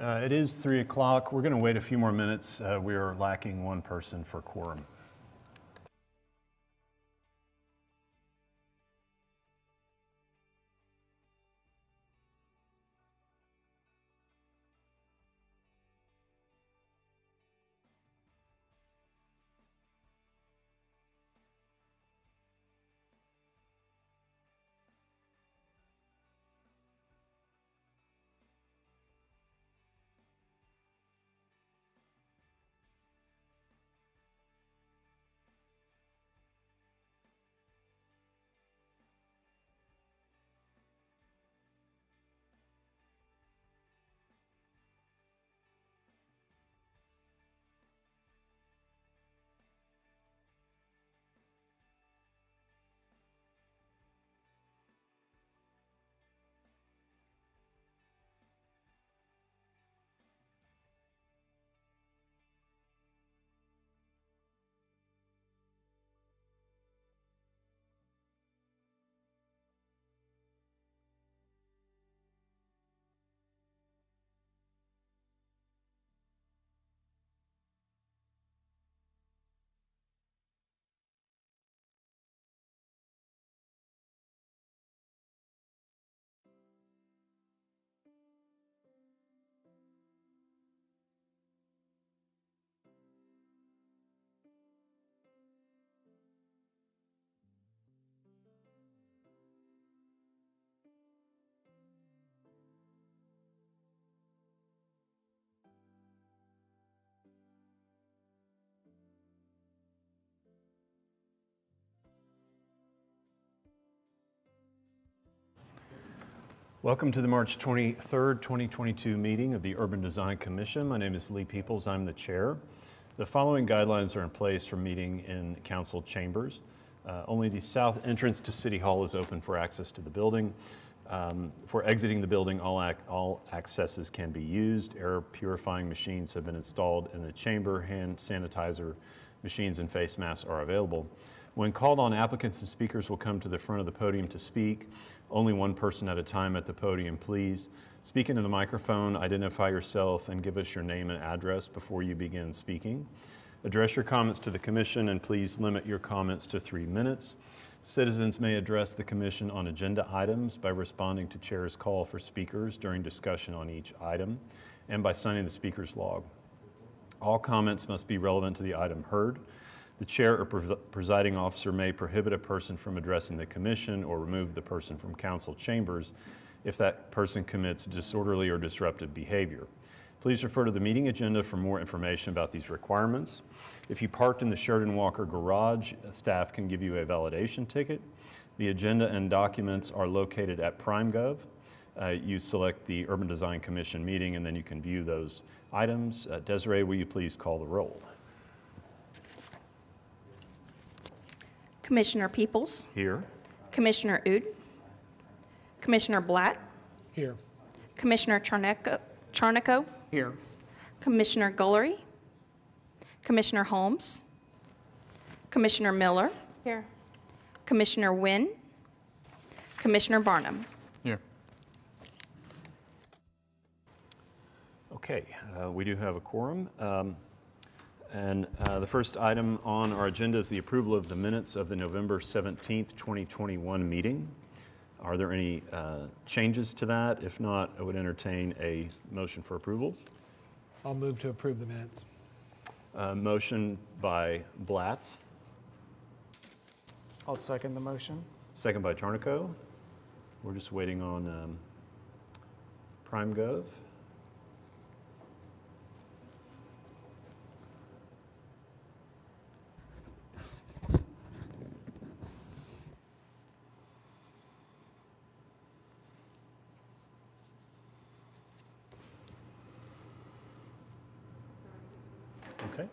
It is 3 o'clock. We're going to wait a few more minutes. We are lacking one person for quorum. Welcome to the March 23rd, 2022 meeting of the Urban Design Commission. My name is Lee Peoples. I'm the chair. The following guidelines are in place for meeting in council chambers. Only the south entrance to City Hall is open for access to the building. For exiting the building, all accesses can be used. Air purifying machines have been installed in the chamber. Hand sanitizer machines and face masks are available. When called on, applicants and speakers will come to the front of the podium to speak. Only one person at a time at the podium, please. Speak into the microphone, identify yourself, and give us your name and address before you begin speaking. Address your comments to the commission, and please limit your comments to 3 minutes. Citizens may address the commission on agenda items by responding to chair's call for speakers during discussion on each item and by signing the speaker's log. All comments must be relevant to the item heard. The chair or presiding officer may prohibit a person from addressing the commission or remove the person from council chambers if that person commits disorderly or disruptive behavior. Please refer to the meeting agenda for more information about these requirements. If you parked in the Sheridan Walker garage, staff can give you a validation ticket. The agenda and documents are located at PrimeGov. You select the Urban Design Commission meeting and then you can view those items. Desiree, will you please call the roll? Commissioner Peoples. Here. Commissioner Oud. Commissioner Blatt. Here. Commissioner Charnico. Here. Commissioner Gullery. Commissioner Holmes. Commissioner Miller. Here. Commissioner Wynn. Commissioner Varnum. Here. Okay, we do have a quorum. The first item on our agenda is the approval of the minutes of the November 17th, 2021 meeting. Are there any changes to that? If not, I would entertain a motion for approval. I'll move to approve the minutes. Motion by Blatt, I'll second the motion. second by Charnico. We're just waiting on PrimeGov. Okay.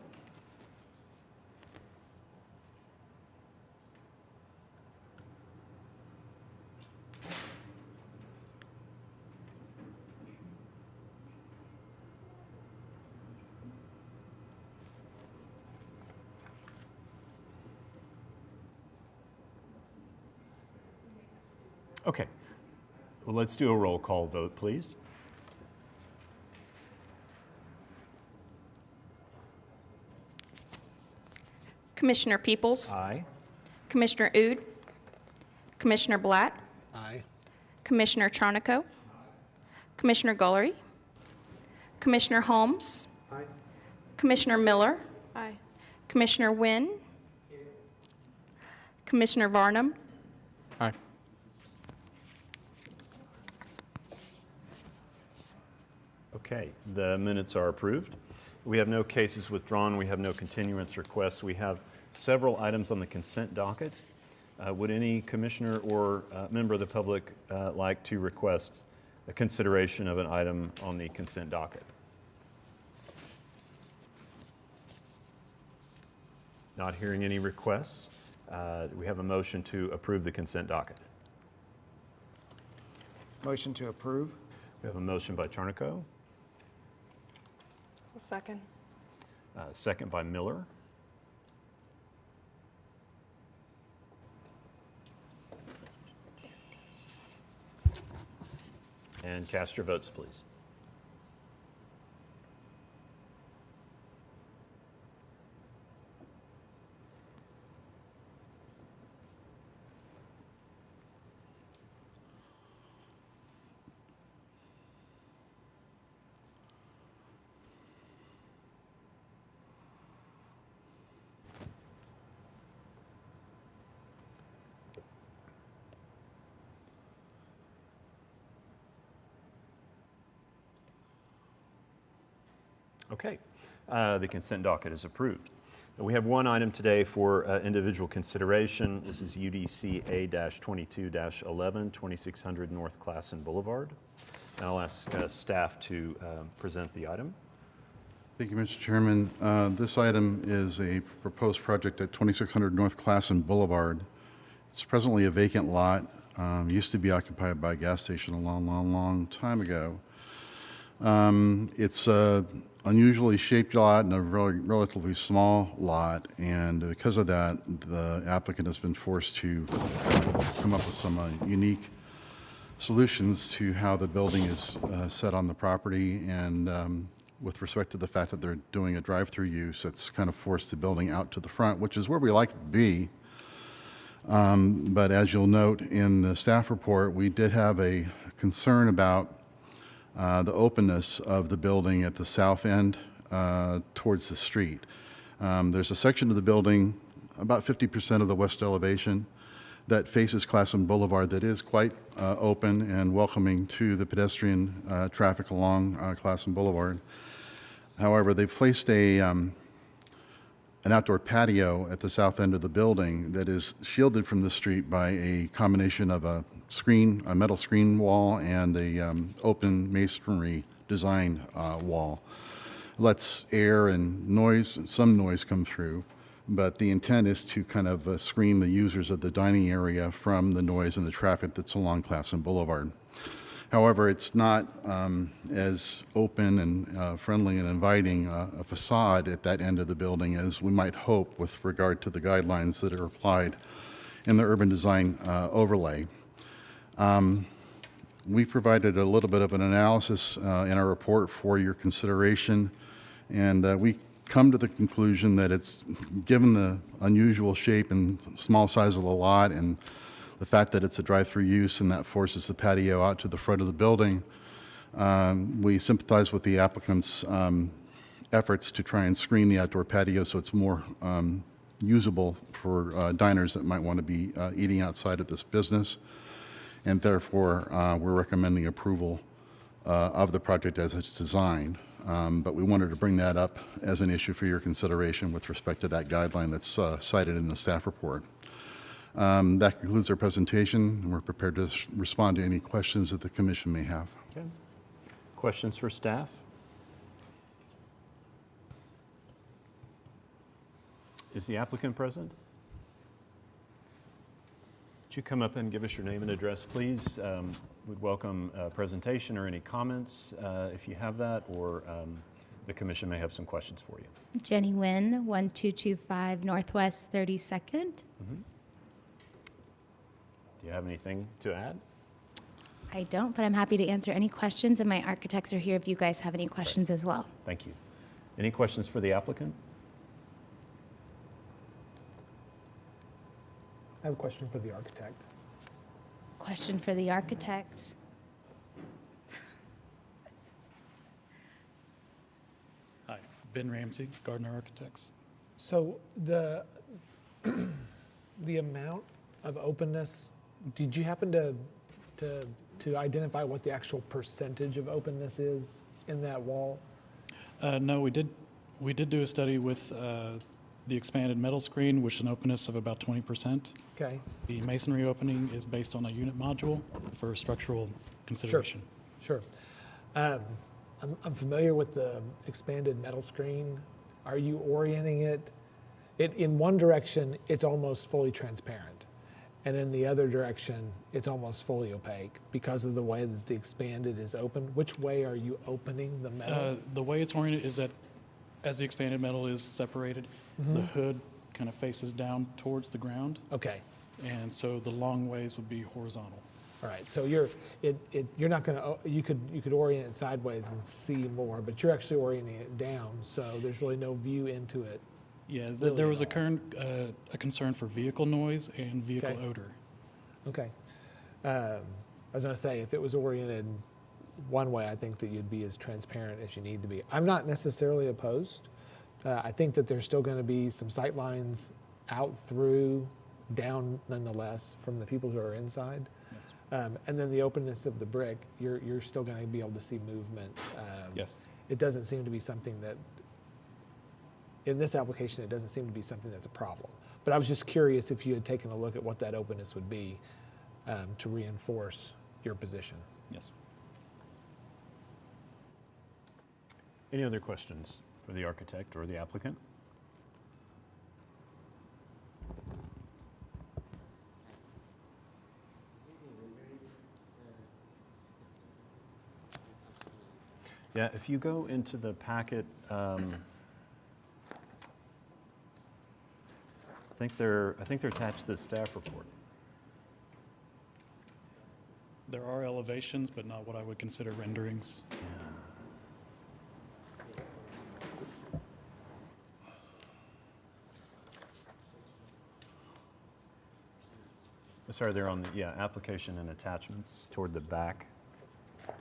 Okay. Well, let's do a roll call vote, please. Commissioner Peoples, Aye. Commissioner Ude, Commissioner Blatt, Aye. Commissioner Charnico, Commissioner Gullery, Commissioner Holmes, Commissioner Miller, Aye. Commissioner Wynn, Commissioner Varnum, Aye. Okay, the minutes are approved. We have no cases withdrawn. We have no continuance requests. We have several items on the consent docket. Would any commissioner or member of the public like to request a consideration of an item on the consent docket? Not hearing any requests. We have a motion to approve the consent docket. Motion to approve? We have a motion by Charnico, I'll second. second by Miller. And cast your votes, please. Okay, the consent docket is approved. We have one item today for individual consideration. This is UDC A-22-11, 2600 North Classen Boulevard. And I'll ask staff to present the item. Thank you, Mr. Chairman. This item is a proposed project at 2600 North Classen Boulevard. It's presently a vacant lot. Used to be occupied by a gas station a long time ago. It's a unusually shaped lot and a relatively small lot, and because of that, the applicant has been forced to come up with some unique solutions to how the building is set on the property, and with respect to the fact that they're doing a drive-through use, it's kind of forced the building out to the front, which is where we like to be. But as you'll note in the staff report, we did have a concern about the openness of the building at the south end towards the street. There's a section of the building, about 50% of the west elevation, that faces Classen Boulevard that is quite open and welcoming to the pedestrian traffic along Classen Boulevard. However, they've placed an outdoor patio at the south end of the building that is shielded from the street by a combination of a metal screen wall and a open masonry design wall. Lets air and some noise come through, but the intent is to kind of screen the users of the dining area from the noise and the traffic that's along Classen Boulevard. However, it's not as open and friendly and inviting a facade at that end of the building as we might hope with regard to the guidelines that are applied in the urban design overlay. We provided a little bit of an analysis in our report for your consideration, and we come to the conclusion that it's, given the unusual shape and small size of the lot and the fact that it's a drive-through use and that forces the patio out to the front of the building, we sympathize with the applicant's efforts to try and screen the outdoor patio so it's more usable for diners that might want to be eating outside of this business. And therefore, we're recommending approval of the project as it's designed. But we wanted to bring that up as an issue for your consideration with respect to that guideline that's cited in the staff report. That concludes our presentation, and we're prepared to respond to any questions that the commission may have. Okay. Questions for staff? Is the applicant present? Would you come up and give us your name and address, please? We'd welcome a presentation or any comments if you have that, or the commission may have some questions for you. Jenny Nguyen, 1225 Northwest 32nd. Do you have anything to add? I don't, but I'm happy to answer any questions, and my architects are here if you guys have any questions as well. Thank you. Any questions for the applicant? I have a question for the architect. Question for the architect. Hi, Ben Ramsey, Gardner Architects. So the the amount of openness, did you happen to identify what the actual percentage of openness is in that wall? No, we did do a study with the expanded metal screen, which is an openness of about 20%. Okay, The masonry opening is based on a unit module for structural consideration. sure. I'm familiar with the expanded metal screen. Are you orienting it? In one direction, it's almost fully transparent. And in the other direction, it's almost fully opaque because of the way that the expanded is open. Which way are you opening the metal? The way it's oriented is that as the expanded metal is separated, the hood kind of faces down towards the ground, Okay, and so the long ways would be horizontal. all right. So you're not going to, you could orient it sideways and see more, but you're actually orienting it down, so there's really no view into it. Yeah, Really there was at a concern for vehicle noise and vehicle Okay. odor. Okay. I was going to say, if it was oriented one way, I think that you'd be as transparent as you need to be. I'm not necessarily opposed. I think that there's still going to be some sight lines out through, down nonetheless, from the people who are inside. Yes. And then the openness of the brick, you're still going to be able to see movement. Yes. It doesn't seem to be something that, in this application, it doesn't seem to be something that's a problem. But I was just curious if you had taken a look at what that openness would be to reinforce your position. Yes. Any other questions for the architect or the applicant? Yeah, if you go into the packet, I think they're attached to the staff report. There are elevations, but not what I would consider renderings. Sorry, they're on the, application and attachments toward the back. On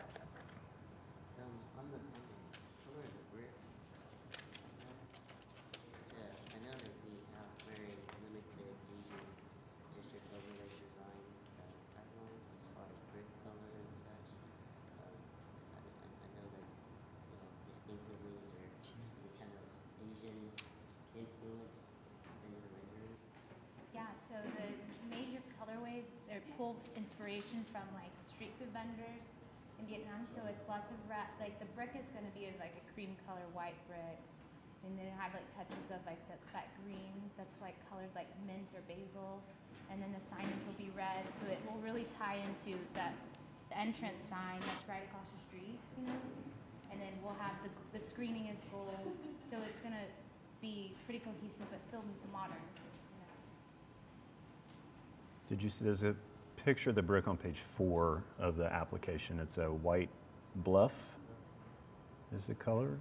the color of the brick, I know that we have very limited Asian district overlay design guidelines as far as brick color and such. I know that distinctively is there any kind of Asian influence in the rendering? Yeah, so the major colorways, they're pulled inspiration from like street food vendors in Vietnam. So it's lots of like the brick is going to be like a cream color white brick, and then have like touches of like that green that's like colored like mint or basil, and then the signage will be red. So it will really tie into the entrance sign that's right across the street, you know. And then we'll have the screening is gold, so it's going to be pretty cohesive but still modern. Did you see, there's a picture of the brick on page 4 of the application. It's a white bluff is the color.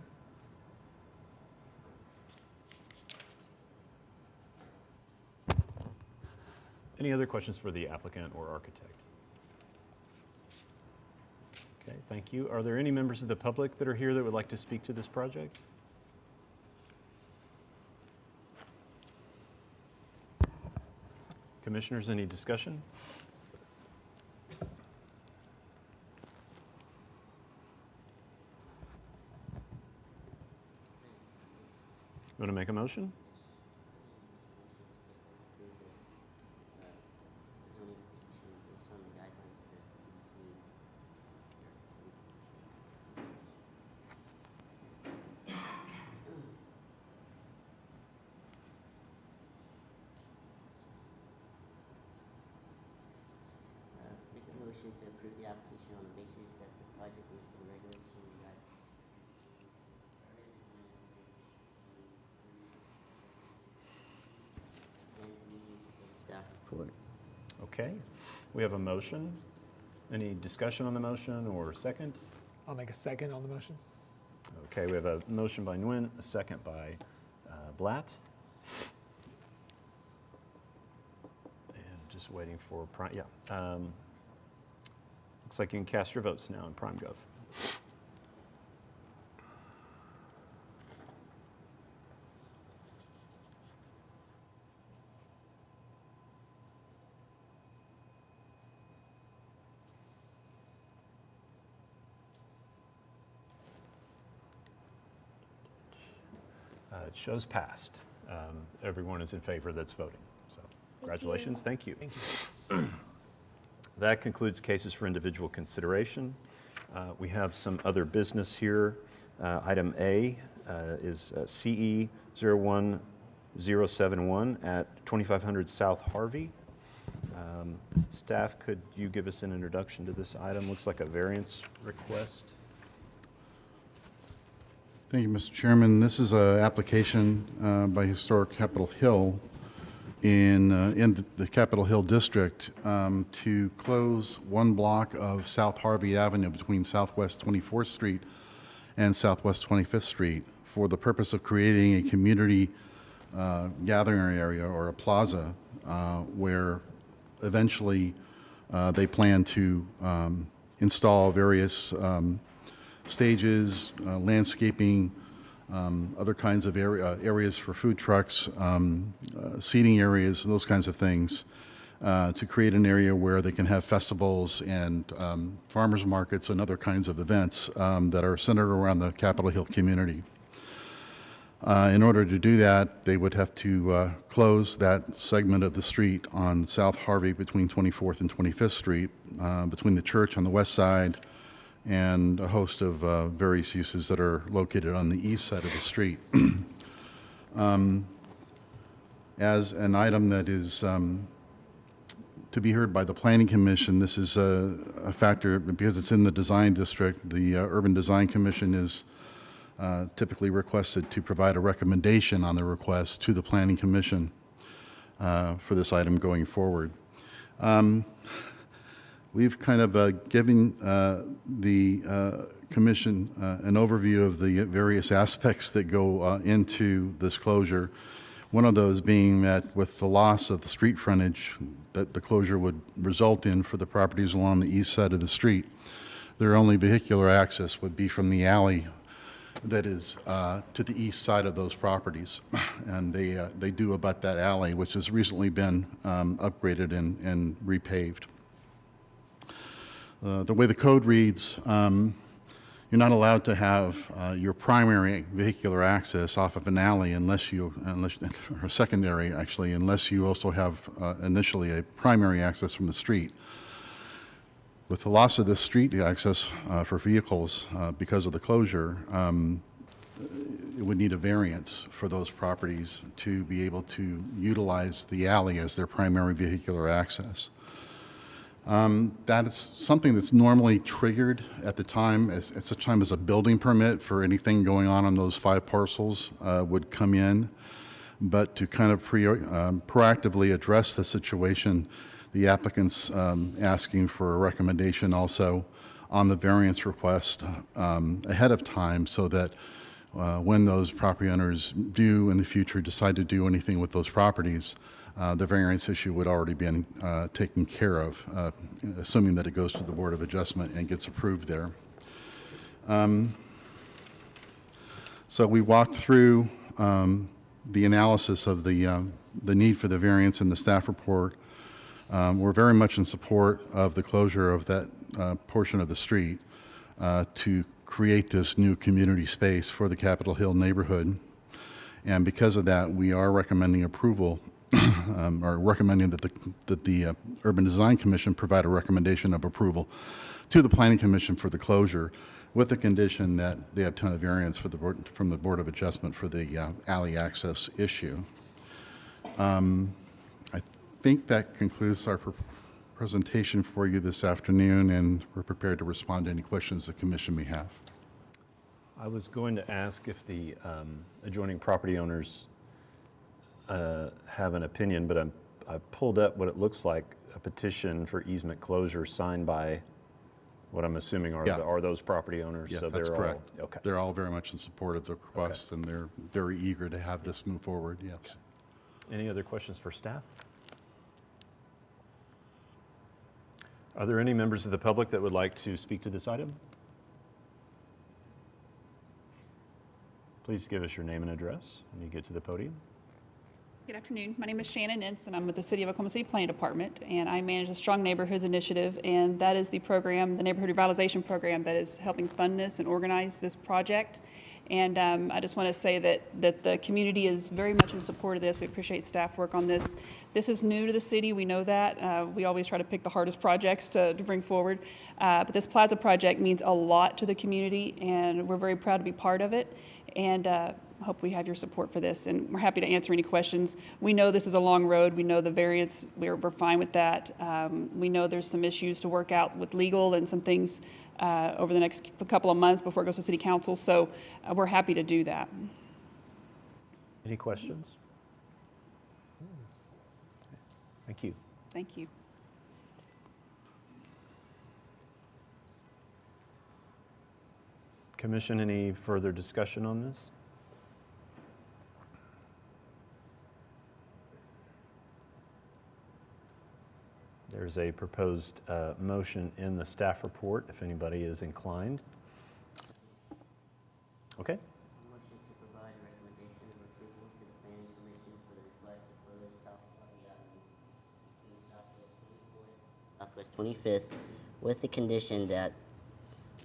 Any other questions for the applicant or architect? Okay, thank you. Are there any members of the public that are here that would like to speak to this project? Commissioners, any discussion? You want to make a motion? Zoning petition based on the guidelines of the CDC. Make a motion to approve the application on the basis that the project meets the regulation and the staff report. Okay, we have a motion. Any discussion on the motion or second? I'll make a second on the motion. Okay, we have a motion by Nguyen, a second by Blatt. just waiting for Prime, yeah. Looks like you can cast your votes now in PrimeGov. It shows passed. Everyone is in favor that's voting. So congratulations, thank you. Thank you. That concludes cases for individual consideration. We have some other business here. Item A is CE 01071 at 2500 South Harvey. Staff, could you give us an introduction to this item? Looks like a variance request. Thank you, Mr. Chairman. This is an application by Historic Capitol Hill in the Capitol Hill District to close one block of South Harvey Avenue between Southwest 24th Street and Southwest 25th Street for the purpose of creating a community gathering area or a plaza where eventually they plan to install various stages, landscaping, other kinds of areas for food trucks, seating areas, those kinds of things, to create an area where they can have festivals and farmers markets and other kinds of events that are centered around the Capitol Hill community. In order to do that, they would have to close that segment of the street on South Harvey between 24th and 25th Street, between the church on the west side and a host of various uses that are located on the east side of the street. As an item that is to be heard by the Planning Commission, this is a factor, because it's in the design district, the Urban Design Commission is typically requested to provide a recommendation on the request to the Planning Commission for this item going forward. We've kind of given the Commission an overview of the various aspects that go into this closure. One of those being that with the loss of the street frontage that the closure would result in for the properties along the east side of the street, their only vehicular access would be from the alley that is to the east side of those properties. And they do abut that alley, which has recently been upgraded and repaved. The way the code reads, you're not allowed to have your primary vehicular access off of an alley or secondary actually, unless you also have initially a primary access from the street. With the loss of this street access for vehicles because of the closure, it would need a variance for those properties to be able to utilize the alley as their primary vehicular access. That is something that's normally triggered at the time, at such time as a building permit for anything going on those 5 parcels would come in. But to kind of proactively address the situation, the applicant's asking for a recommendation also on the variance request ahead of time, so that when those property owners do in the future decide to do anything with those properties, the variance issue would already been taken care of, assuming that it goes to the Board of Adjustment and gets approved there. So we walked through the analysis of the need for the variance in the staff report. We're very much in support of the closure of that portion of the street to create this new community space for the Capitol Hill neighborhood. And because of that, we are recommending approval or recommending that the Urban Design Commission provide a recommendation of approval to the Planning Commission for the closure, with the condition that they obtain a variance from the Board of Adjustment for the alley access issue. I think that concludes our presentation for you this afternoon, and we're prepared to respond to any questions the Commission may have. I was going to ask if the adjoining property owners have an opinion, but I pulled up what it looks like, a petition for easement closure signed by what I'm assuming are, Yeah. are those property owners. Yeah, So that's they're correct. all, okay. They're all very much in support of the request, and they're very eager to have this move forward, yes. Any other questions for staff? Are there any members of the public that would like to speak to this item? Please give us your name and address when you get to the podium. Good afternoon. My name is Shannon Ince, and I'm with the City of Oklahoma City Planning Department, and I manage the Strong Neighborhoods Initiative, and that is the program, the neighborhood revitalization program that is helping fund this and organize this project. And I just want to say that the community is very much in support of this. We appreciate staff work on this. This is new to the city. We know that. We always try to pick the hardest projects to bring forward. But this Plaza project means a lot to the community, and we're very proud to be part of it. And hope we have your support for this, and we're happy to answer any questions. We know this is a long road. We know the variance. We're fine with that. We know there's some issues to work out with legal and some things over the next couple of months before it goes to City Council, so we're happy to do that. Any questions? Thank you. Thank you. Commission, any further discussion on this? There's a proposed motion in the staff report, if anybody is inclined. Okay. Motion to provide a recommendation of approval to the planning commission for the request to close Southwest 25th with the condition that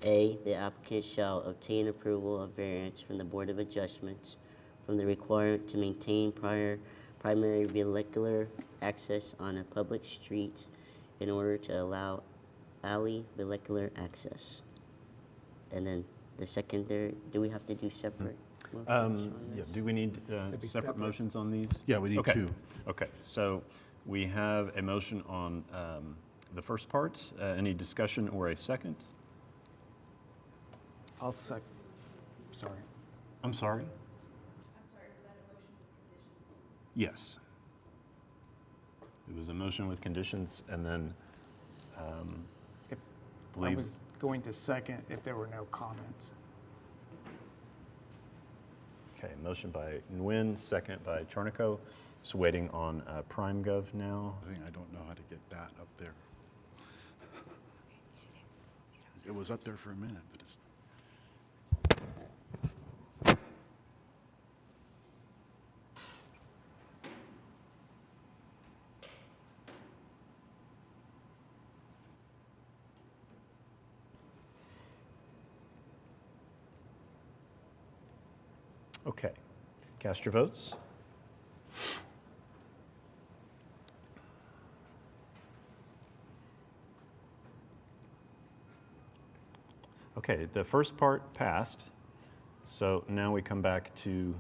A, the applicant shall obtain approval of variance from the Board of Adjustments from the requirement to maintain primary vehicular access on a public street in order to allow alley vehicular access. And then the secondary, do we have to do separate motions on Yeah, this? do we need be separate separate. motions on these? Yeah, we need Okay. two. Okay, so we have a motion on the first part. Any discussion or a second? I'll sec, sorry. I'm sorry? I'm sorry, was that a motion with conditions? Yes. It was a motion with conditions, and then, If, I believe, was going to second if there were no comments. okay, motion by Nguyen, second by Charnico. Just waiting on PrimeGov now. I don't know how to get that up there. It was up there for a minute, but it's. Okay, cast your votes. Okay, the first part passed, so now we come back to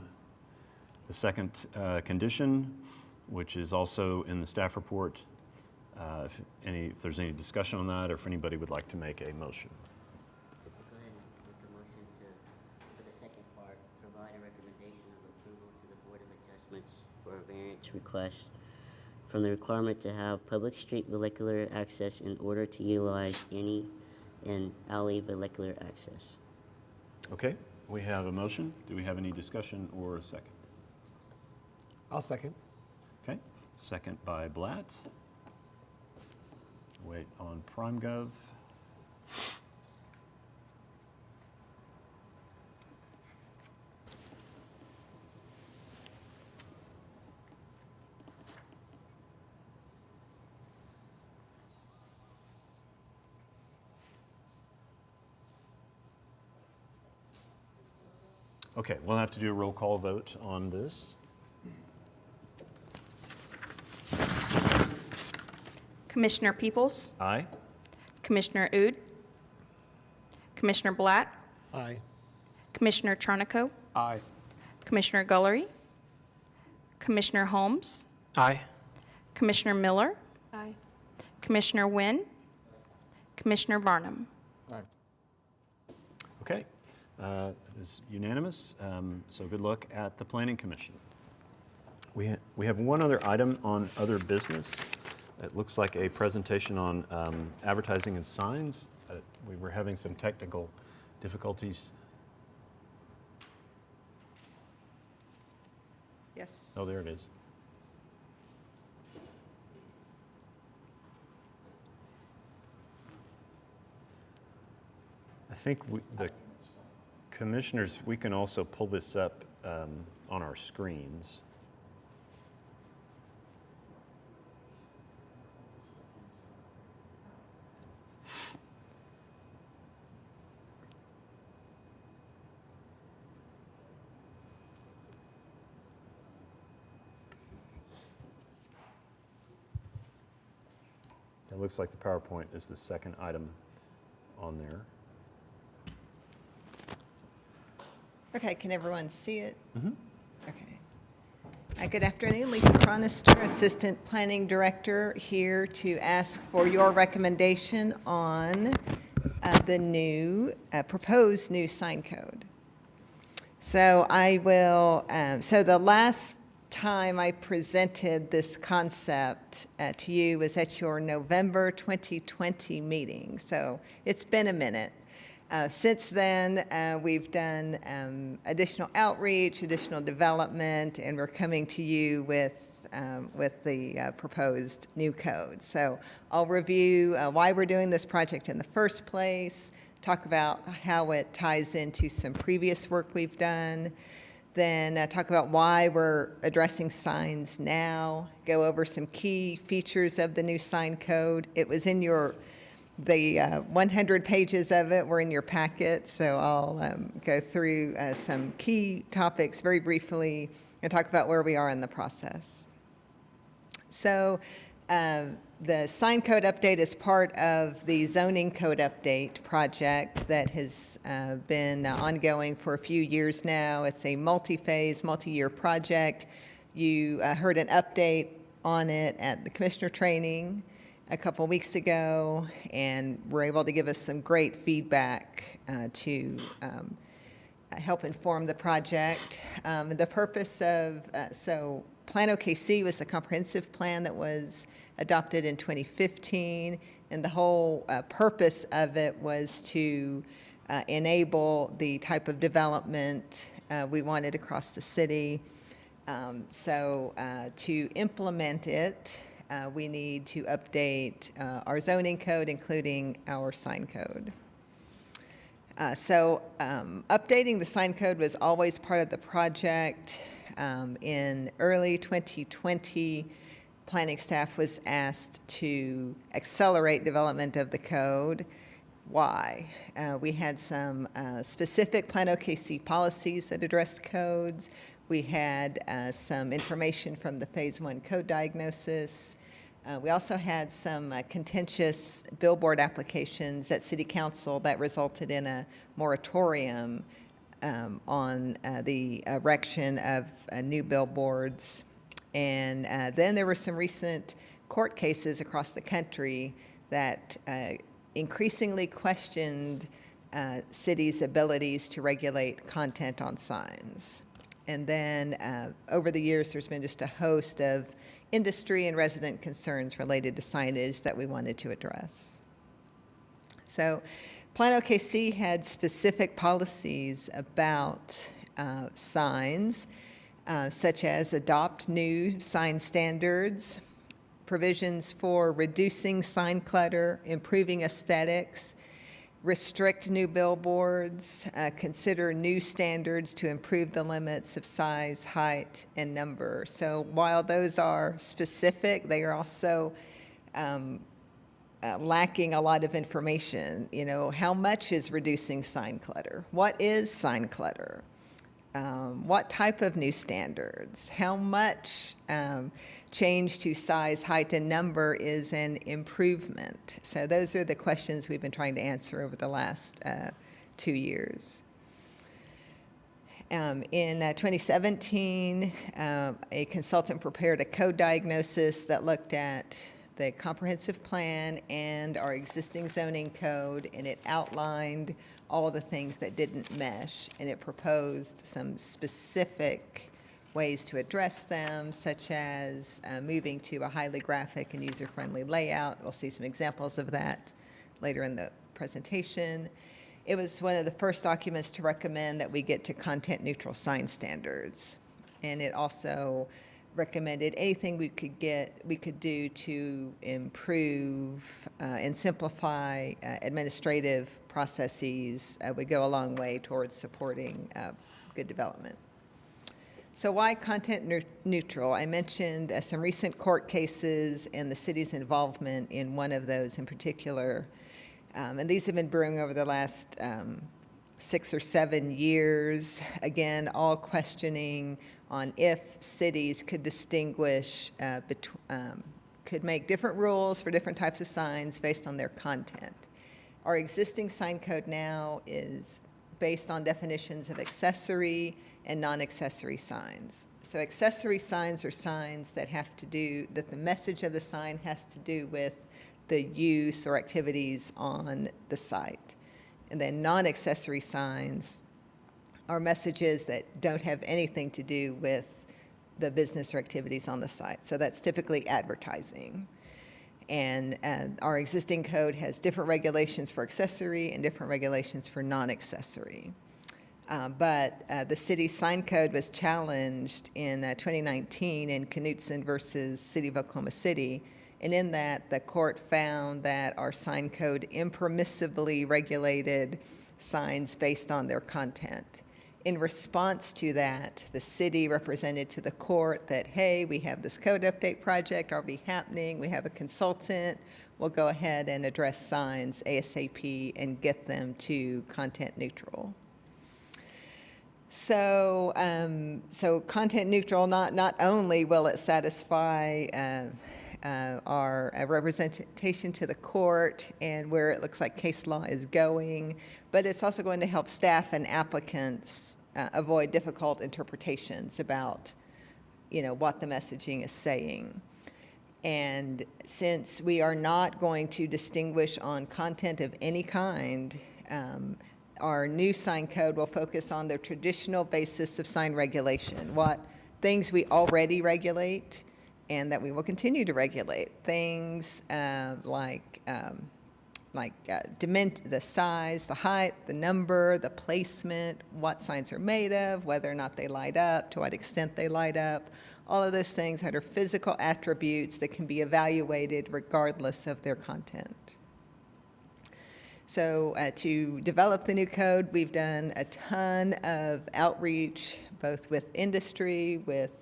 the second condition, which is also in the staff report. If there's any discussion on that, or if anybody would like to make a motion. Go ahead and make the motion for the second part, provide a recommendation of approval to the Board of Adjustments for a variance request from the requirement to have public street vehicular access in order to utilize any and alley vehicular access. Okay, we have a motion. Do we have any discussion or a second? I'll second. Okay, second by Blatt. Wait on PrimeGov. Okay, we'll have to do a roll call vote on this. Commissioner Peoples, Aye? Commissioner Ude, Commissioner Blatt, Aye. Commissioner Charnico, Aye. Commissioner Gullery, Commissioner Holmes, Aye. Commissioner Miller, Commissioner Wynn, Commissioner Varnum. Okay, it is unanimous, so good luck at the Planning Commission. We have one other item on other business. It looks like a presentation on advertising and signs. We were having some technical difficulties. Yes. Oh, there it is. think the commissioners, we can also pull this up on our screens. It looks like the PowerPoint is the second item on there. Okay, can everyone see it? Okay. Good afternoon, Lisa Cronister, Assistant Planning Director, here to ask for your recommendation on the new, proposed new sign code. So so the last time I presented this concept to you was at your November 2020 meeting. So it's been a minute. Since then, we've done additional outreach, additional development, and we're coming to you with the proposed new code. So I'll review why we're doing this project in the first place, talk about how it ties into some previous work we've done, then talk about why we're addressing signs now, go over some key features of the new sign code. It was in the 100 pages of it were in your packet, so I'll go through some key topics very briefly and talk about where we are in the process. So the sign code update is part of the zoning code update project that has been ongoing for a few years now. It's a multi-phase, multi-year project. You heard an update on it at the commissioner training a couple weeks ago, and were able to give us some great feedback to help inform the project. The purpose of, so Plan OKC was the comprehensive plan that was adopted in 2015, and the whole purpose of it was to enable the type of development we wanted across the city. To implement it, we need to update our zoning code, including our sign code. Updating the sign code was always part of the project. In early 2020, planning staff was asked to accelerate development of the code. Why? We had some specific Plan OKC policies that addressed codes. We had some information from the Phase 1 code diagnosis. We also had some contentious billboard applications at City Council that resulted in a moratorium on the erection of new billboards. And then there were some recent court cases across the country that increasingly questioned cities' abilities to regulate content on signs. And then over the years, there's been just a host of industry and resident concerns related to signage that we wanted to address. So Plan OKC had specific policies about signs, such as adopt new sign standards, provisions for reducing sign clutter, improving aesthetics, restrict new billboards, consider new standards to improve the limits of size, height, and number. So while those are specific, they are also lacking a lot of information. You know, how much is reducing sign clutter? What is sign clutter? What type of new standards? How much change to size, height, and number is an improvement? So those are the questions we've been trying to answer over the last 2 years. In 2017, a consultant prepared a code diagnosis that looked at the comprehensive plan and our existing zoning code, and it outlined all of the things that didn't mesh, and it proposed some specific ways to address them, such as moving to a highly graphic and user-friendly layout. We'll see some examples of that later in the presentation. It was one of the first documents to recommend that we get to content-neutral sign standards. And it also recommended anything we could do to improve and simplify administrative processes would go a long way towards supporting good development. So why content neutral? I mentioned some recent court cases and the city's involvement in one of those in particular. And these have been brewing over the last 6 or 7 years, again, all questioning on if cities could distinguish, could make different rules for different types of signs based on their content. Our existing sign code now is based on definitions of accessory and non-accessory signs. So accessory signs are signs that that the message of the sign has to do with the use or activities on the site. And then non-accessory signs are messages that don't have anything to do with the business or activities on the site. So that's typically advertising. And our existing code has different regulations for accessory and different regulations for non-accessory. But the city's sign code was challenged in 2019 in Knutson versus City of Oklahoma City. And in that, the court found that our sign code impermissibly regulated signs based on their content. In response to that, the city represented to the court that, hey, we have this code update project already happening. We have a consultant. We'll go ahead and address signs ASAP and get them to content neutral. So, content neutral, not only will it satisfy our representation to the court and where it looks like case law is going, but it's also going to help staff and applicants avoid difficult interpretations about, what the messaging is saying. And since we are not going to distinguish on content of any kind, our new sign code will focus on the traditional basis of sign regulation, what things we already regulate and that we will continue to regulate. Things like the size, the height, the number, the placement, what signs are made of, whether or not they light up, to what extent they light up, all of those things that are physical attributes that can be evaluated regardless of their content. So to develop the new code, we've done a ton of outreach, both with industry, with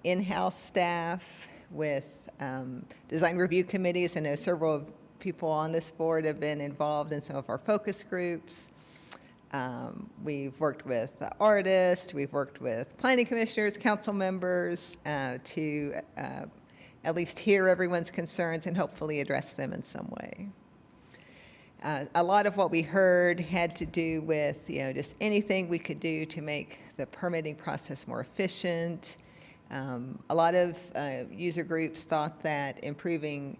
in-house staff, with design review committees. I know several of people on this board have been involved in some of our focus groups. We've worked with artists, we've worked with planning commissioners, council members to at least hear everyone's concerns and hopefully address them in some way. A lot of what we heard had to do with, just anything we could do to make the permitting process more efficient. A lot of user groups thought that improving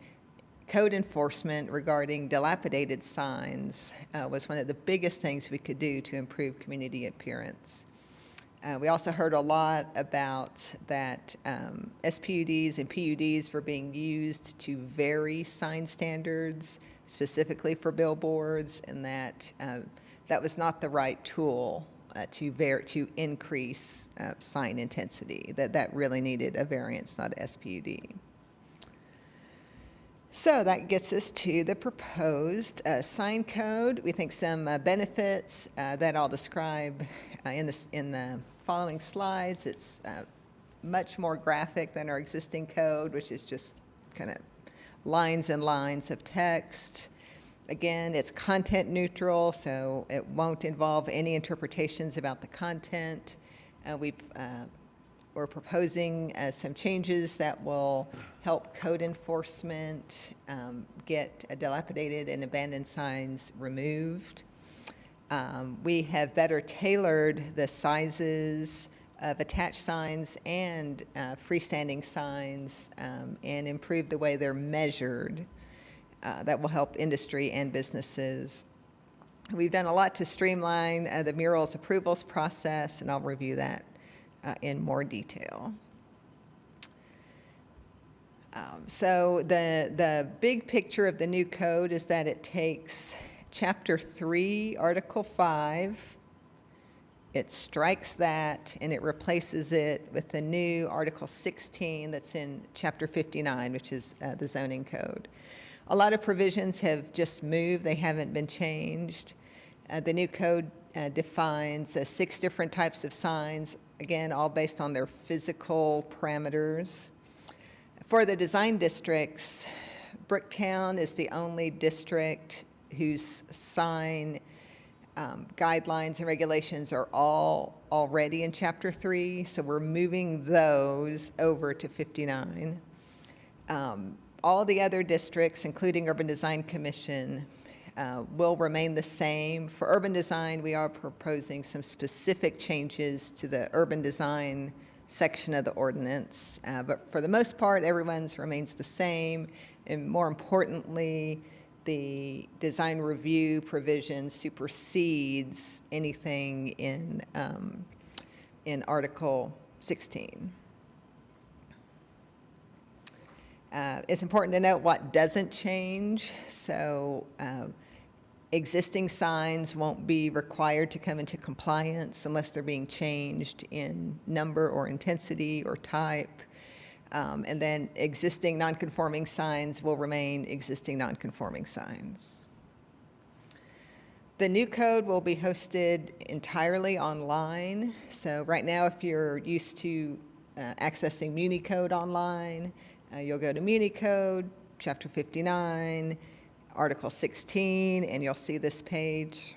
code enforcement regarding dilapidated signs was one of the biggest things we could do to improve community appearance. We also heard a lot about that SPUDs and PUDs were being used to vary sign standards, specifically for billboards, and that that was not the right tool to increase sign intensity, that really needed a variance, not a SPUD. So that gets us to the proposed sign code. We think some benefits that I'll describe in the following slides. It's much more graphic than our existing code, which is just kind of lines and lines of text. Again, it's content neutral, so it won't involve any interpretations about the content. We're proposing some changes that will help code enforcement get dilapidated and abandoned signs removed. We have better tailored the sizes of attached signs and freestanding signs and improved the way they're measured. That will help industry and businesses. We've done a lot to streamline the murals approvals process, and I'll review that in more detail. So the big picture of the new code is that it takes Chapter 3, Article 5, It strikes that and it replaces it with the new Article 16 that's in Chapter 59, which is the zoning code. A lot of provisions have just moved, they haven't been changed. The new code defines 6 different types of signs, again, all based on their physical parameters. For the design districts, Bricktown is the only district whose sign guidelines and regulations are all already in Chapter 3, so we're moving those over to 59. All the other districts, including Urban Design Commission, will remain the same. For urban design, we are proposing some specific changes to the urban design section of the ordinance, but for the most part, everyone's remains the same, and more importantly, the design review provision supersedes anything in Article 16. It's important to note what doesn't change. So existing signs won't be required to come into compliance unless they're being changed in number or intensity or type. And then existing nonconforming signs will remain existing nonconforming signs. The new code will be hosted entirely online. So right now, if you're used to accessing MuniCode online, you'll go to MuniCode, Chapter 59, Article 16, and you'll see this page.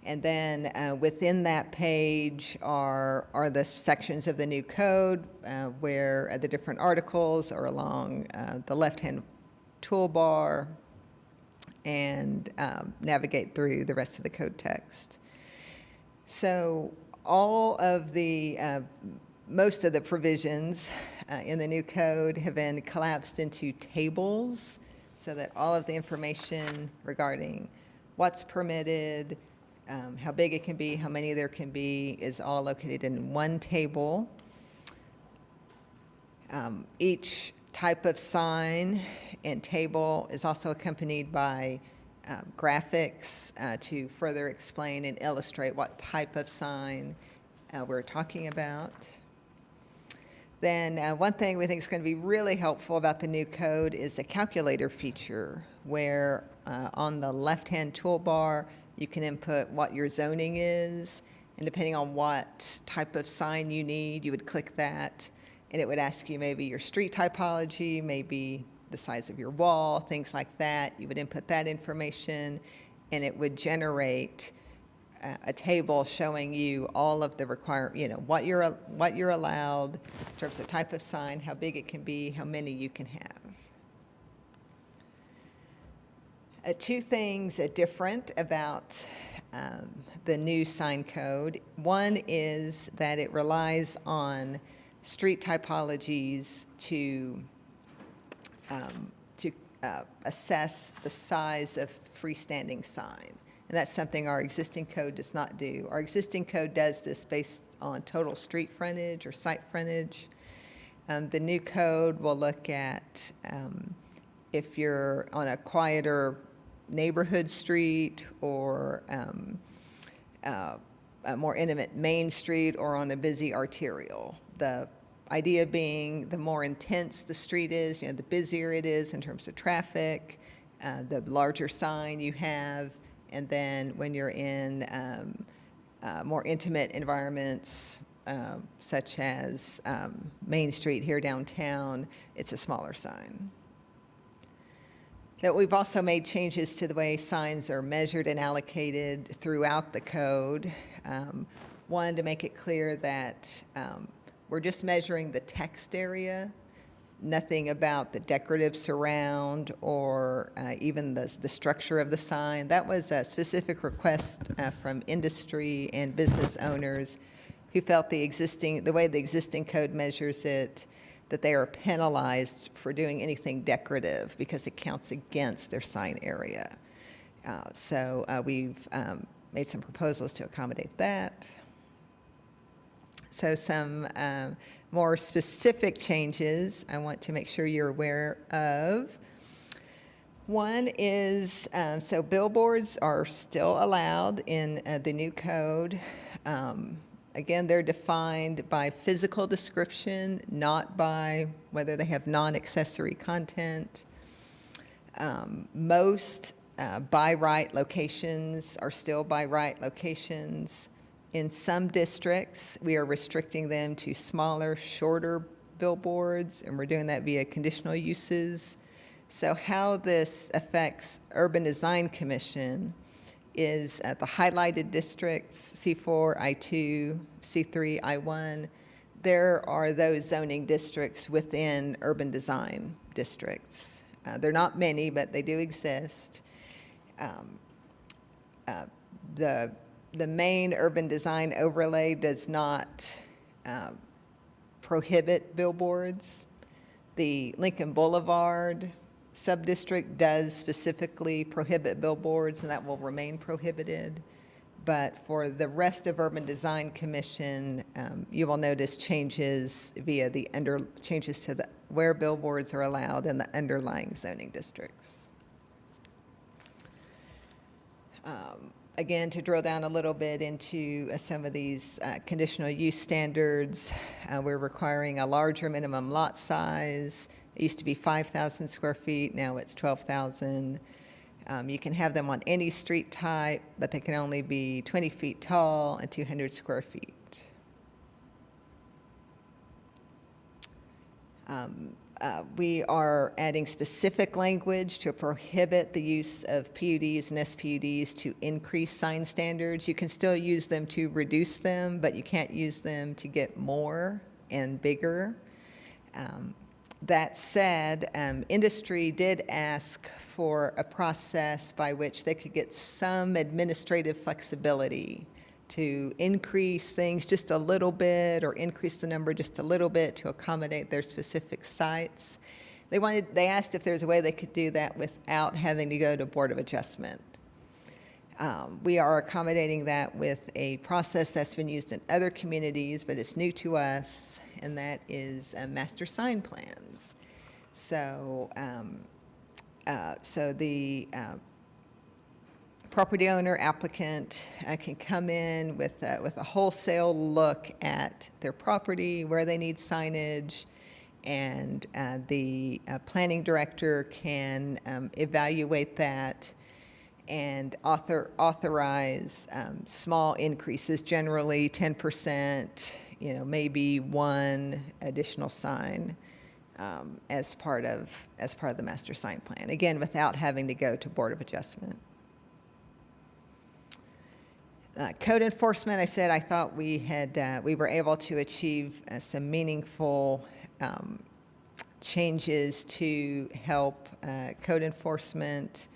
And then within that page are the sections of the new code where the different articles are along the left-hand toolbar and navigate through the rest of the code text. So all of the, most of the provisions in the new code have been collapsed into tables so that all of the information regarding what's permitted, how big it can be, how many there can be, is all located in one table. Each type of sign and table is also accompanied by graphics to further explain and illustrate what type of sign we're talking about. Then one thing we think is going to be really helpful about the new code is a calculator feature where on the left-hand toolbar, you can input what your zoning is, and depending on what type of sign you need, you would click that, and it would ask you maybe your street typology, maybe the size of your wall, things like that. You would input that information, and it would generate a table showing you all of the what you're allowed in terms of type of sign, how big it can be, how many you can have. Two things different about the new sign code. One is that it relies on street typologies to assess the size of freestanding sign. And that's something our existing code does not do. Our existing code does this based on total street frontage or site frontage. The new code will look at if you're on a quieter neighborhood street or a more intimate main street or on a busy arterial. The idea being the more intense the street is, the busier it is in terms of traffic, the larger sign you have, and then when you're in more intimate environments, such as Main Street here downtown, it's a smaller sign. That we've also made changes to the way signs are measured and allocated throughout the code. One, to make it clear that we're just measuring the text area, nothing about the decorative surround or even the structure of the sign. That was a specific request from industry and business owners who felt the way the existing code measures it, that they are penalized for doing anything decorative because it counts against their sign area. So we've made some proposals to accommodate that. So some more specific changes I want to make sure you're aware of. One is, so billboards are still allowed in the new code. Again, they're defined by physical description, not by whether they have non-accessory content. Most by right locations are still by right locations. In some districts, we are restricting them to smaller, shorter billboards, and we're doing that via conditional uses. So how this affects Urban Design Commission is at the highlighted districts, C4, I2, C3, I1, there are those zoning districts within urban design districts. They're not many, but they do exist. The main urban design overlay does not prohibit billboards. The Lincoln Boulevard subdistrict does specifically prohibit billboards, and that will remain prohibited. But for the rest of Urban Design Commission, you will notice changes via the changes to the where billboards are allowed in the underlying zoning districts. Again, to drill down a little bit into some of these conditional use standards, we're requiring a larger minimum lot size. It used to be 5,000 square feet, now it's 12,000. You can have them on any street type, but they can only be 20 feet tall and 200 square feet. We are adding specific language to prohibit the use of PUDs and SPUDs to increase sign standards. You can still use them to reduce them, but you can't use them to get more and bigger. That said, industry did ask for a process by which they could get some administrative flexibility to increase things just a little bit or increase the number just a little bit to accommodate their specific sites. They asked if there's a way they could do that without having to go to Board of Adjustment. We are accommodating that with a process that's been used in other communities, but it's new to us, and that is master sign plans. So, the property owner applicant can come in with a wholesale look at their property, where they need signage, and the planning director can evaluate that and authorize small increases, generally 10%, maybe one additional sign as part of the master sign plan. Again, without having to go to Board of Adjustment. Code enforcement, I said I thought we were able to achieve some meaningful changes to help code enforcement.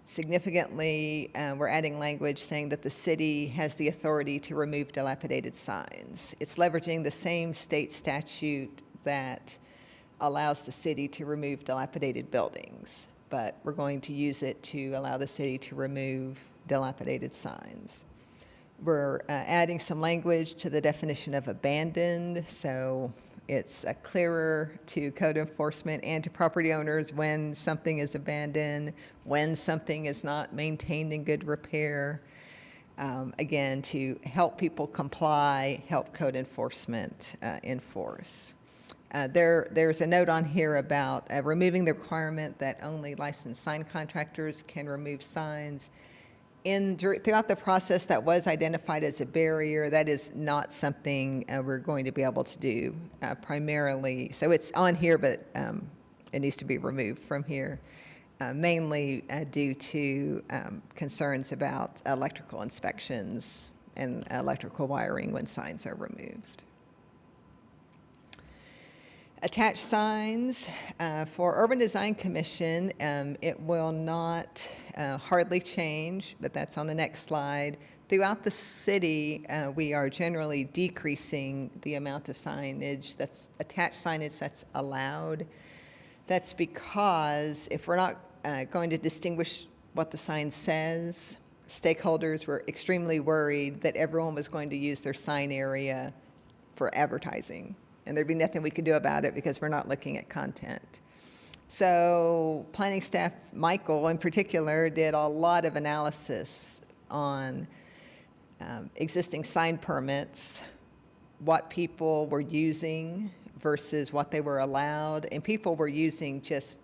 Significantly, we're adding language saying that the city has the authority to remove dilapidated signs. It's leveraging the same state statute that allows the city to remove dilapidated buildings, but we're going to use it to allow the city to remove dilapidated signs. We're adding some language to the definition of abandoned, so it's clearer to code enforcement and to property owners when something is abandoned, when something is not maintained in good repair. Again, to help people comply, help code enforcement enforce. There's a note on here about removing the requirement that only licensed sign contractors can remove signs. Throughout the process, that was identified as a barrier. That is not something we're going to be able to do primarily. So it's on here, but it needs to be removed from here, mainly due to concerns about electrical inspections and electrical wiring when signs are removed. Attached signs, for Urban Design Commission, it will not hardly change, but that's on the next slide. Throughout the city, we are generally decreasing the amount of signage that's attached signage that's allowed. That's because if we're not going to distinguish what the sign says, stakeholders were extremely worried that everyone was going to use their sign area for advertising. And there'd be nothing we could do about it because we're not looking at content. So planning staff, Michael in particular, did a lot of analysis on existing sign permits, what people were using versus what they were allowed, and people were using just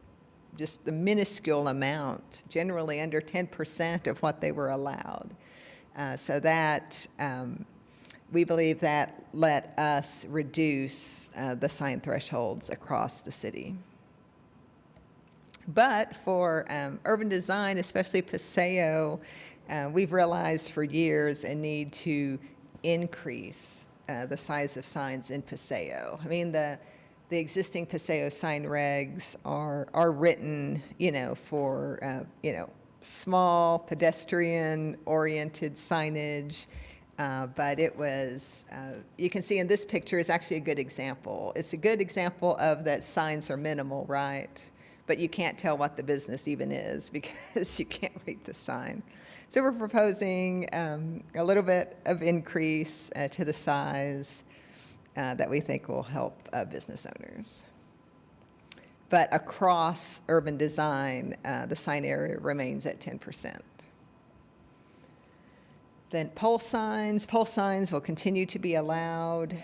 the minuscule amount, generally under 10% of what they were allowed. So that, we believe that let us reduce the sign thresholds across the city. But for urban design, especially Paseo, we've realized for years a need to increase the size of signs in Paseo. I mean, the existing Paseo sign regs are written, for, small pedestrian-oriented signage. But it was, you can see in this picture is actually a good example. It's a good example of that signs are minimal, right? But you can't tell what the business even is because you can't read the sign. So we're proposing a little bit of increase to the size that we think will help business owners. But across urban design, the sign area remains at 10%. Then pole signs will continue to be allowed.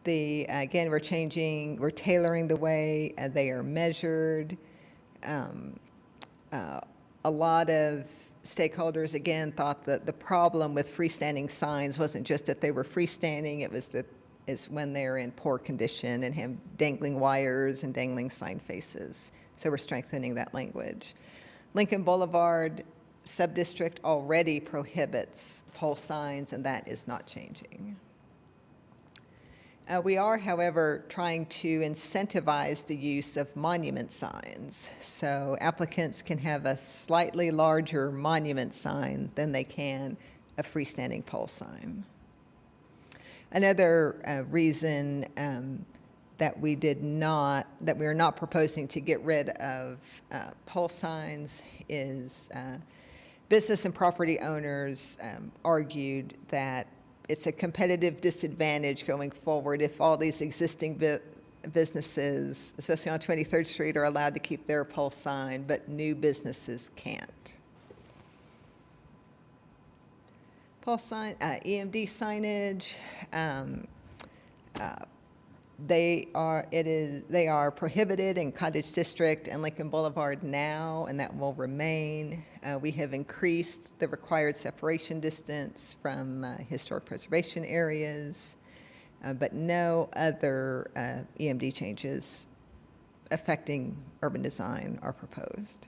Again, we're tailoring the way they are measured. A lot of stakeholders, again, thought that the problem with freestanding signs wasn't just that they were freestanding, it was when they're in poor condition and have dangling wires and dangling sign faces. So we're strengthening that language. Lincoln Boulevard subdistrict already prohibits pole signs, and that is not changing. We are, however, trying to incentivize the use of monument signs. So applicants can have a slightly larger monument sign than they can a freestanding pole sign. Another reason that we are not proposing to get rid of pole signs is business and property owners argued that it's a competitive disadvantage going forward if all these existing businesses, especially on 23rd Street, are allowed to keep their pole sign, but new businesses can't. Pole sign, EMD signage, they are prohibited in Cottage District and Lincoln Boulevard now, and that will remain. We have increased the required separation distance from historic preservation areas, but no other EMD changes affecting urban design are proposed.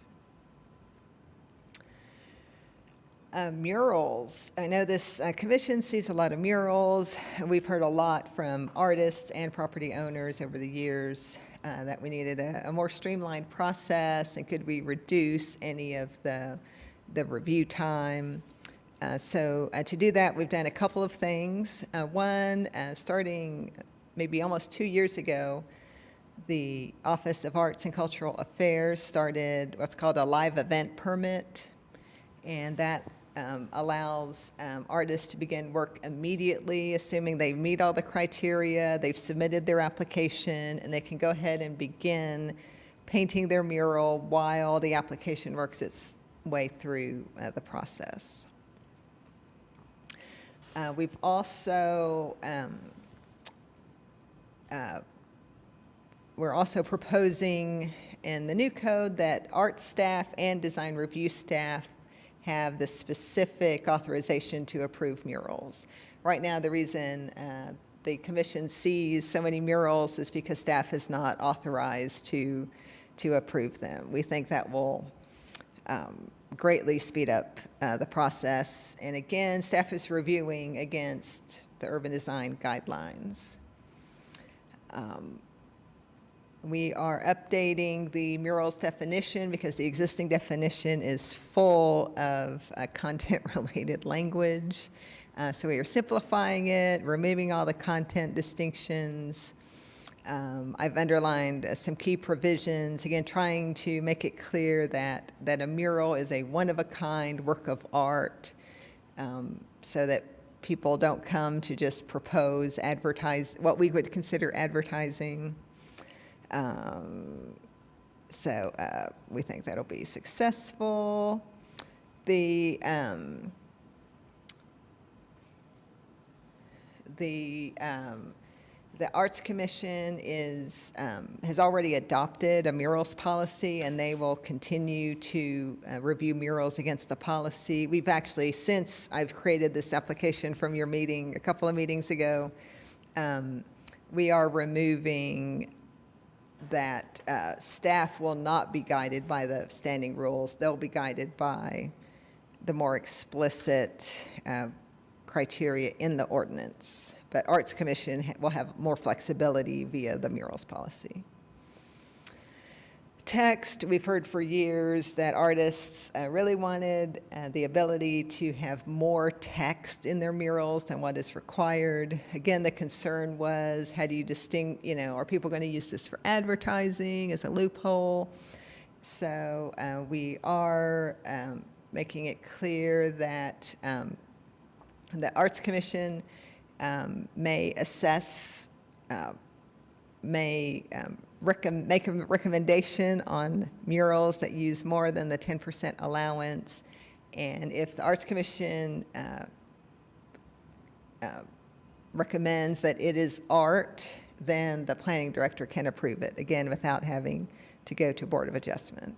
Murals. I know this commission sees a lot of murals. We've heard a lot from artists and property owners over the years that we needed a more streamlined process, and could we reduce any of the review time. So to do that, we've done a couple of things. One, starting maybe almost 2 years ago, the Office of Arts and Cultural Affairs started what's called a live event permit, and that allows artists to begin work immediately, assuming they meet all the criteria, they've submitted their application, and they can go ahead and begin painting their mural while the application works its way through the process. We've also we're also proposing in the new code that art staff and design review staff have the specific authorization to approve murals. Right now, the reason the commission sees so many murals is because staff is not authorized to approve them. We think that will greatly speed up the process. And again, staff is reviewing against the urban design guidelines. We are updating the murals definition because the existing definition is full of content-related language. So we are simplifying it, removing all the content distinctions. I've underlined some key provisions, again, trying to make it clear that a mural is a one-of-a-kind work of art, so that people don't come to just propose what we would consider advertising. So we think that'll be successful. The Arts Commission has already adopted a murals policy, and they will continue to review murals against the policy. We've actually, since I've created this application from your meeting a couple of meetings ago, we are removing that staff will not be guided by the standing rules. They'll be guided by the more explicit criteria in the ordinance. But Arts Commission will have more flexibility via the murals policy. Text, we've heard for years that artists really wanted the ability to have more text in their murals than what is required. Again, the concern was, how do you distinguish, are people going to use this for advertising as a loophole? So we are making it clear that the Arts Commission may assess, make a recommendation on murals that use more than the 10% allowance. And if the Arts Commission recommends that it is art, then the planning director can approve it, again, without having to go to Board of Adjustment.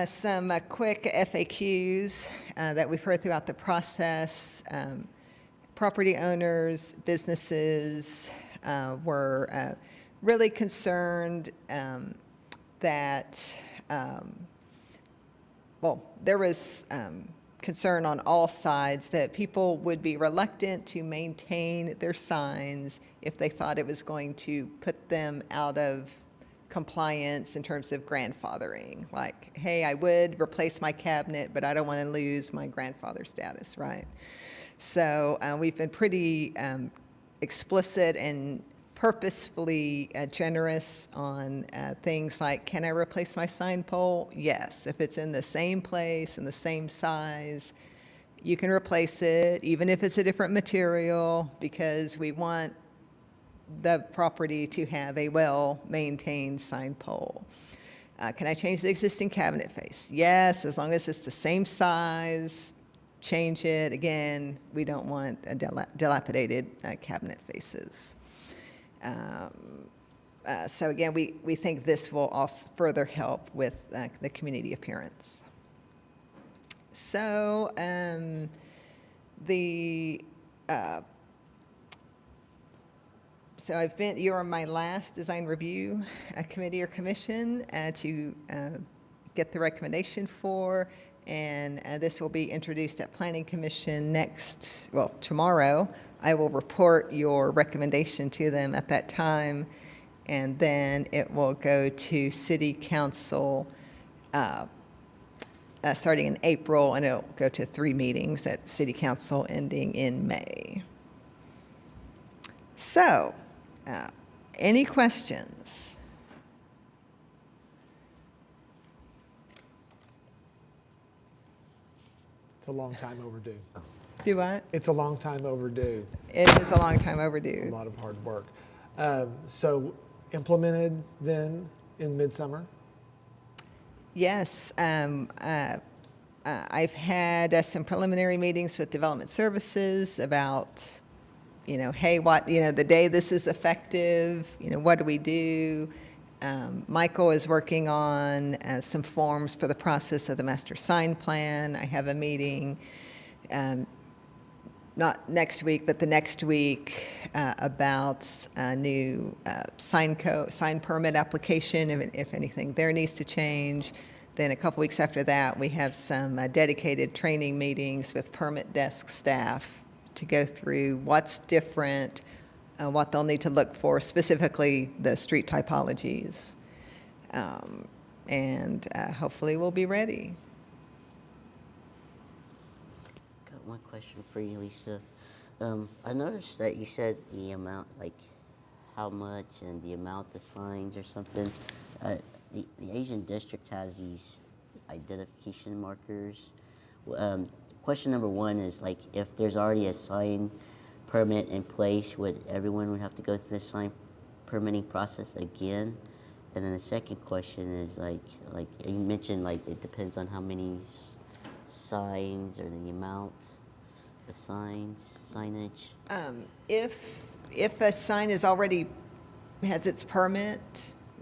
Some quick FAQs that we've heard throughout the process. Property owners, businesses were really concerned that, there was concern on all sides that people would be reluctant to maintain their signs if they thought it was going to put them out of compliance in terms of grandfathering. Like, hey, I would replace my cabinet, but I don't want to lose my grandfather status, right? So we've been pretty explicit and purposefully generous on things like, can I replace my sign pole? Yes. If it's in the same place and the same size, you can replace it, even if it's a different material, because we want the property to have a well-maintained sign pole. Can I change the existing cabinet face? Yes, as long as it's the same size, change it. Again, we don't want dilapidated cabinet faces. So again, we think this will also further help with the community appearance. So So you're on my last design review committee or commission to get the recommendation for, and this will be introduced at Planning Commission tomorrow. I will report your recommendation to them at that time, and then it will go to City Council starting in April, and it'll go to 3 meetings at City Council ending in May. So, any questions? It's a long time overdue. Do what? It's a long time overdue. It is a long time A overdue. lot of hard work. So implemented then in midsummer? Yes. I've had some preliminary meetings with Development Services about, hey, the day this is effective, what do we do? Michael is working on some forms for the process of the master sign plan. I have a meeting, not next week, but the next week about a new sign permit application, if anything there needs to change. Then a couple weeks after that, we have some dedicated training meetings with permit desk staff to go through what's different, what they'll need to look for, specifically the street typologies. And hopefully we'll be ready. Got one question for you, Lisa. I noticed that you said the amount, like how much and the amount of signs or something. The Asian district has these identification markers. Question number one is, like, if there's already a sign permit in place, everyone would have to go through the sign permitting process again? And then the second question is like you mentioned, like it depends on how many signs or the amount of signage. If a sign is already has its permit,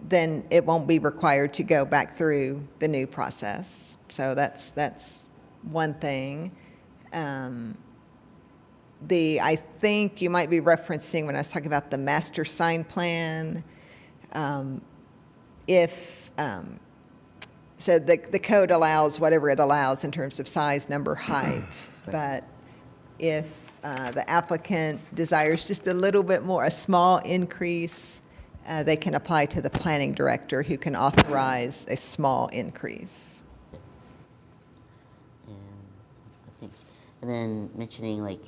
then it won't be required to go back through the new process. So that's one thing. I think you might be referencing when I was talking about the master sign plan. So the code allows whatever it allows in terms of size, number, height. But if the applicant desires just a little bit more, a small increase, they can apply to the planning director who can authorize a small increase. And I think, and then mentioning like,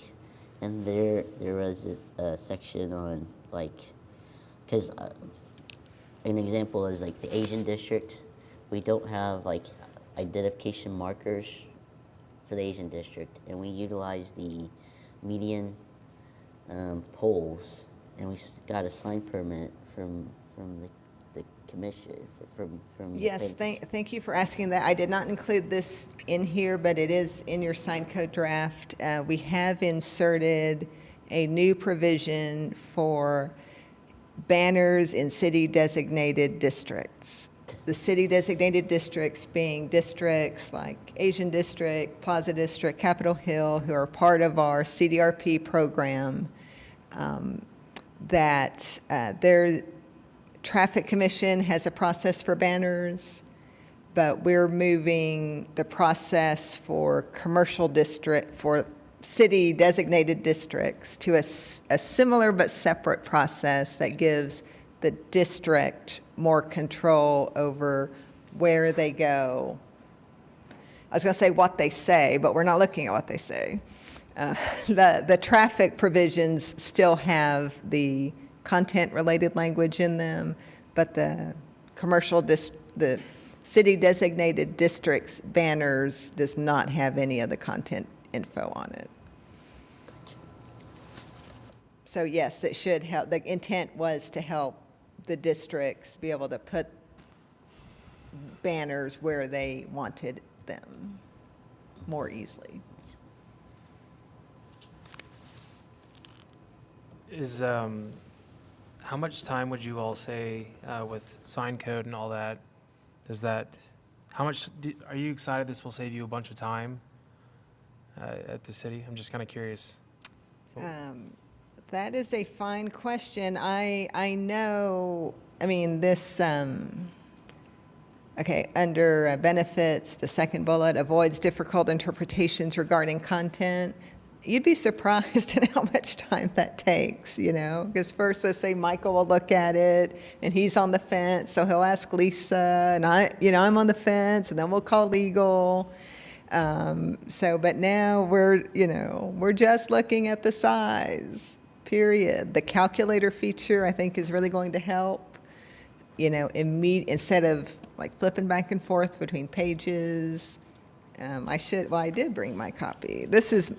and there was a section on like, because an example is like the Asian district. We don't have like identification markers for the Asian district, and we utilize the median poles, and we got a sign permit from the commission from Yes, thank you for asking that. I did not include this in here, but it is in your sign code draft. We have inserted a new provision for banners in city designated districts. The city designated districts being districts like Asian District, Plaza District, Capitol Hill, who are part of our CDRP program, that their traffic commission has a process for banners, but we're moving the process for commercial district, for city designated districts to a similar but separate process that gives the district more control over where they go. I was going to say what they say, but we're not looking at what they say. The traffic provisions still have the content-related language in them, but the the city-designated districts banners does not have any of the content info on it. So yes, it should help. The intent was to help the districts be able to put banners where they wanted them more easily. Is how much time would you all say with sign code and all that? Are you excited this will save you a bunch of time at the city? I'm just kind of curious. That is a fine question. I know, I mean, this, okay, under benefits, the second bullet avoids difficult interpretations regarding content. You'd be surprised at how much time that takes, you know, because first, let's say Michael will look at it and he's on the fence, so he'll ask Lisa, and I'm on the fence, and then we'll call legal. But now we're just looking at the size. Period. The calculator feature, I think, is really going to help. Instead of like flipping back and forth between pages. I did bring my copy. This is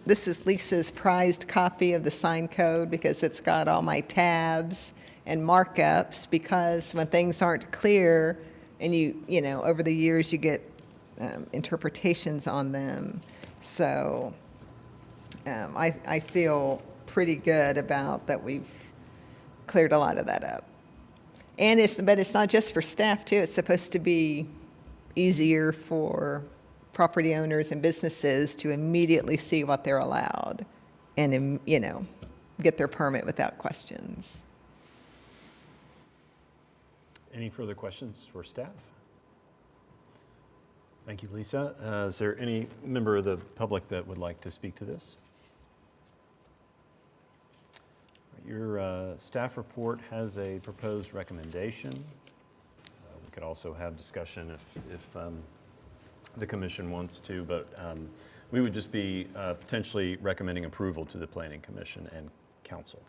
Lisa's prized copy of the sign code because it's got all my tabs and markups, because when things aren't clear and over the years you get interpretations on them. So I feel pretty good about that we've cleared a lot of that up. But it's not just for staff too. It's supposed to be easier for property owners and businesses to immediately see what they're allowed and, get their permit without questions. Any further questions for staff? Thank you, Lisa. Is there any member of the public that would like to speak to this? Your staff report has a proposed recommendation. We could also have discussion if the commission wants to, but we would just be potentially recommending approval to the Planning Commission and Council.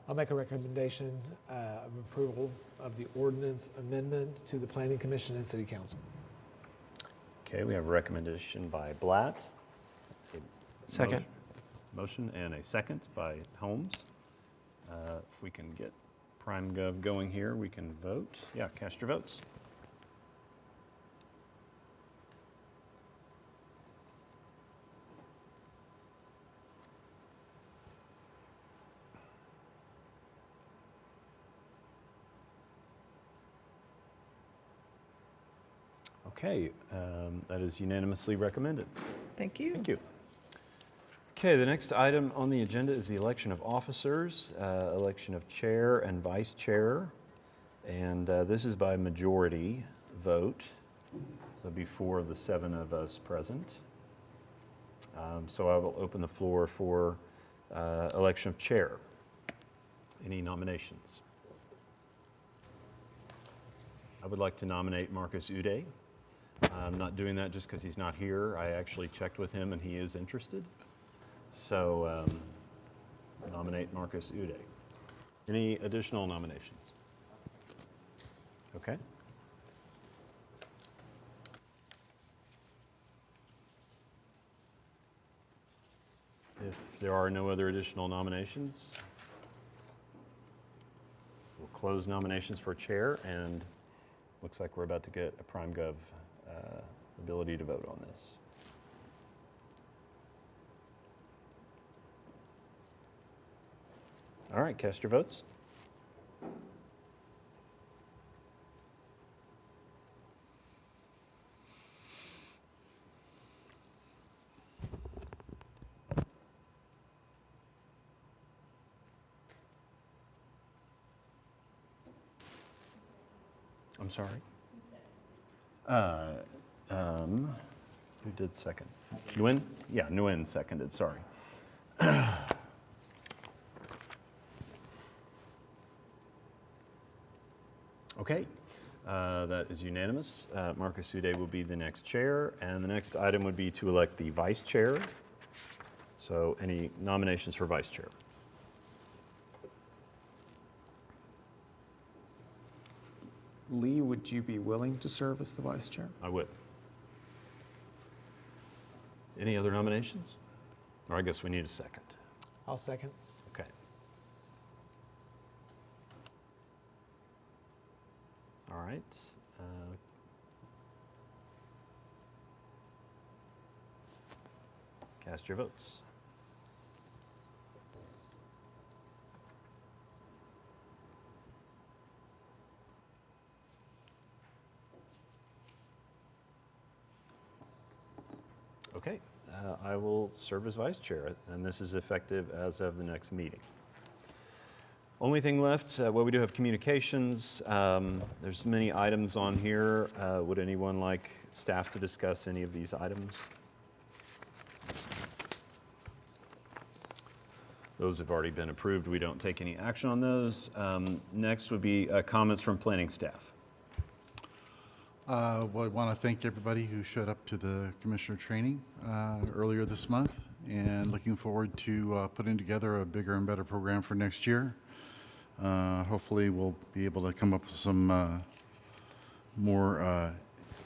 I'll make a recommendation of approval of the ordinance amendment to the Planning Commission and City Council. Okay, we have a recommendation by Blatt. Second. Motion and a second by Holmes. If we can get PrimeGov going here, we can vote. Yeah, cast your votes. Okay, that is unanimously recommended. Thank you. Thank you. Okay, the next item on the agenda is the election of officers, election of chair and vice chair. And this is by majority vote. So it'll be 4 of the 7 of us present. So I will open the floor for election of chair. Any nominations? I would like to nominate Marcus Uday. I'm not doing that just because he's not here. I actually checked with him and he is interested. So nominate Marcus Uday. Any additional nominations? Okay. If there are no other additional nominations, we'll close nominations for chair, and looks like we're about to get a PrimeGov ability to vote on this. All right, cast your votes. I'm sorry? Who did second? Nguyen? Yeah, Nguyen seconded, sorry. Okay, that is unanimous. Marcus Uday will be the next chair, and the next item would be to elect the vice chair. So any nominations for vice chair? Lee, would you be willing to serve as the vice chair? I would. Any other nominations? Or I guess we need a second. I'll second. Okay. All right. Cast your votes. Okay, I will serve as vice chair, and this is effective as of the next meeting. Only thing left, well, we do have communications. There's many items on here. Would anyone like staff to discuss any of these items? Those have already been approved. We don't take any action on those. Next would be comments from planning staff. Well, I want to thank everybody who showed up to the commissioner training earlier this month, and looking forward to putting together a bigger and better program for next year. Hopefully we'll be able to come up with some more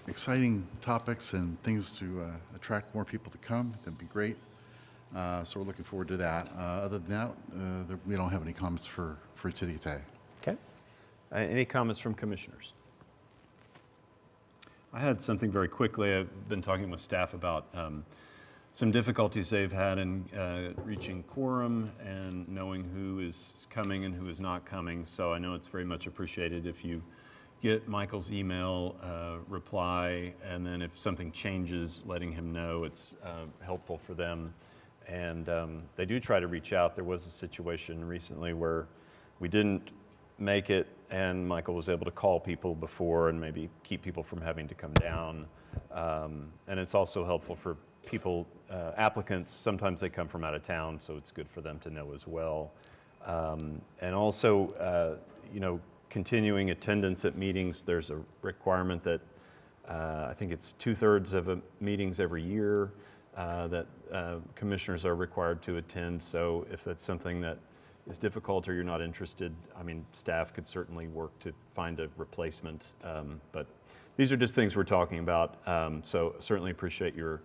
exciting topics and things to attract more people to come. That'd be great. So we're looking forward to that. Other than that, we don't have any comments for today. Okay. Any comments from commissioners? I had something very quickly. I've been talking with staff about some difficulties they've had in reaching quorum and knowing who is coming and who is not coming. So I know it's very much appreciated if you get Michael's email reply, and then if something changes, letting him know. It's helpful for them. And they do try to reach out. There was a situation recently where we didn't make it, and Michael was able to call people before and maybe keep people from having to come down. And it's also helpful for people, applicants. Sometimes they come from out of town, so it's good for them to know as well. And also, you know, continuing attendance at meetings. There's a requirement that I think it's 2/3 of meetings every year that commissioners are required to attend. So if that's something that is difficult or you're not interested, I mean, staff could certainly work to find a replacement. But these are just things we're talking about. So certainly appreciate your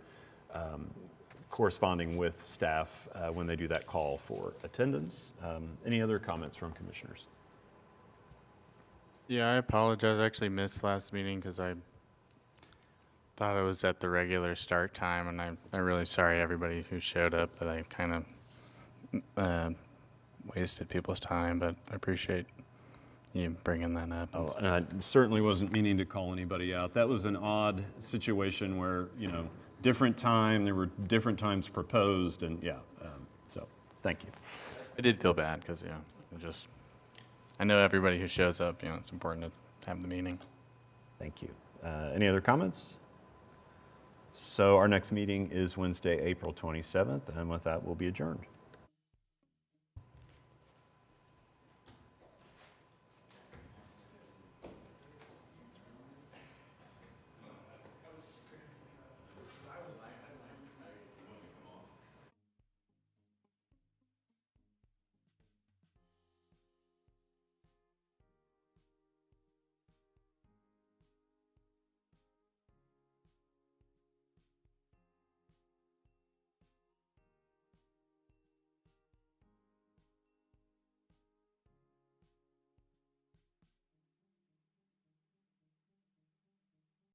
corresponding with staff when they do that call for attendance. Any other comments from commissioners? Yeah, I apologize. I actually missed last meeting because I thought it was at the regular start time, and I'm really sorry everybody who showed up that I kind of wasted people's time, but I appreciate you bringing that up. Oh, and I certainly wasn't meaning to call anybody out. That was an odd situation where, different time, there were different times proposed, and so thank you. I did feel bad because, I know everybody who shows up, it's important to have the meeting. Thank you. Any other comments? So our next meeting is Wednesday, April 27th, and with that, we'll be adjourned.